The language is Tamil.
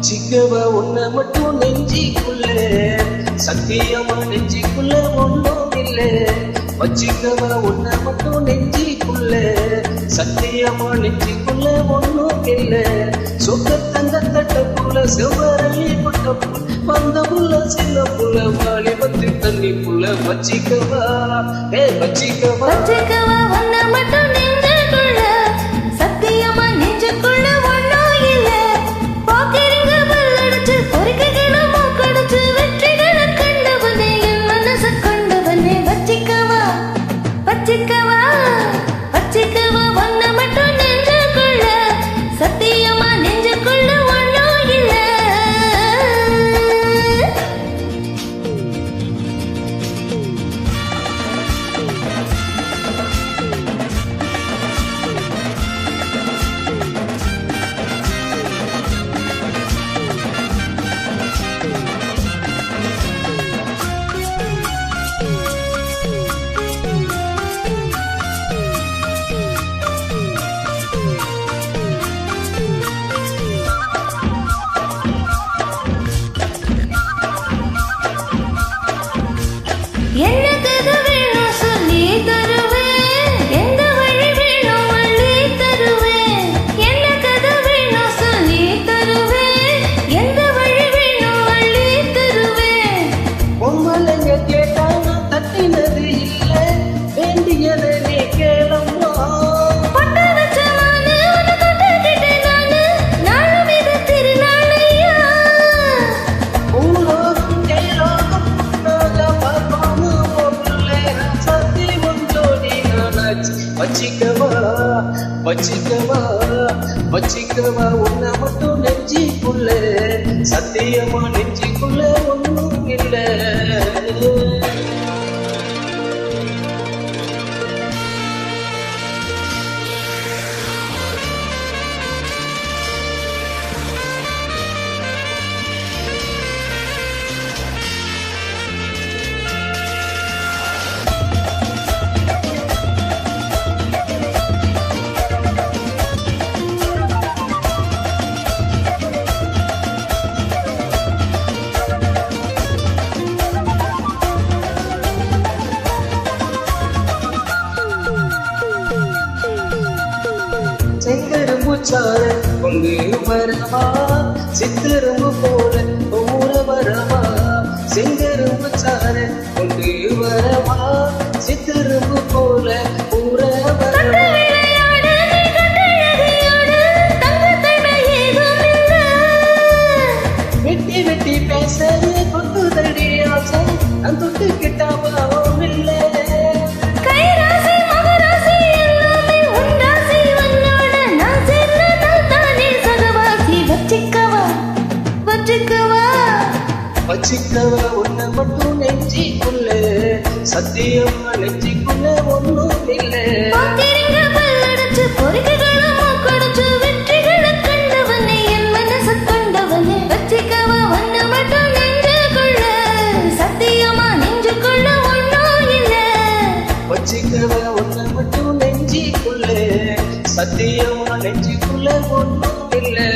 வச்சிக்கவ உன்னை மட்டும் நெஞ்சிக்குள்ள சத்தியமா நெஞ்சிக்குள்ள ஒன்றும் இல்லை வச்சிக்கவ உன்னை மட்டும் நெஞ்சிக்குள்ள சத்தியமா நெஞ்சிக்குள்ள ஒன்றும் இல்லை சொக்க தங்க தட்டப்புள்ள செவ்வரளி பட்டப்புள்ள வந்த புள்ள சின்ன புள்ள வாலிபத்து தண்ணி புள்ள வச்சிக்கவா வச்சிக்கவா உன்னை மட்டும் நெஞ்சுக்குள்ள சத்தியமா நெஞ்சுக்குள்ள ஒன்றும் இல்லை பாக்கிறீங்க பல்லடிச்சு பொறுக்கைகளை மூக்கடிச்சு வெற்றிகளை கண்டவனே என் மனசு கொண்டவனே வச்சிக்கவா வச்சிக்கவா வச்சிக்கவா உன்னை மட்டும் நெஞ்சுக்குள்ள சத்தியமா நெஞ்சுக்குள்ள ஒன்றும் இல்லை எனக்கு எது வேணும் சொல்லி தருவேன் எந்த வழி வேணும் வழி தருவேன் எனக்கு எது வேணும் சொல்லி தருவேன் எந்த வழி வேணும் வழி தருவேன் பொம்மலைங்க கேட்டாங்க தட்டினது இல்லை வேண்டியதை நீ கேளம்மா பட்ட வச்ச நானு உன்னை தொட்டுக்கிட்டேன் நானு நானும் இது திருநாளையா பூலோகம் கைலோகம் நாக பார்ப்பாம பொருளே சத்தி ஒன்றோடி நானாச்சு வச்சிக்கவா வச்சிக்கவா வச்சிக்கவா உன்னை மட்டும் நெஞ்சிக்குள்ள சத்தியமா நெஞ்சிக்குள்ள ஒன்றும் இல்லை செங்கரும்பு சாறு கொண்டு வரவா சித்தரும்பு போல ஊற வரவா செங்கரும்பு சாறு கொண்டு வரவா சித்தரும்பு போல ஊற வரவா வெட்டி வெட்டி பேச கொட்டுதடி ஆசை நான் தொட்டு கிட்டாவும் இல்லை வச்சிக்கவா உன்னை மட்டும் நெஞ்சிக்குள்ள சத்தியமா நெஞ்சிக்குள்ள ஒன்றும் இல்லை பாக்கிறீங்க பல்லடிச்சு பொறுக்கைகளை மூக்கடிச்சு வெற்றிகளை கண்டவனே என் மனசு கொண்டவனே வச்சிக்கவா உன்னை மட்டும் நெஞ்சுக்குள்ள சத்தியமா நெஞ்சுக்குள்ள ஒன்றும் இல்லை வச்சிக்கவா உன்னை மட்டும் நெஞ்சிக்குள்ள சத்தியமா நெஞ்சிக்குள்ள ஒன்றும் இல்லை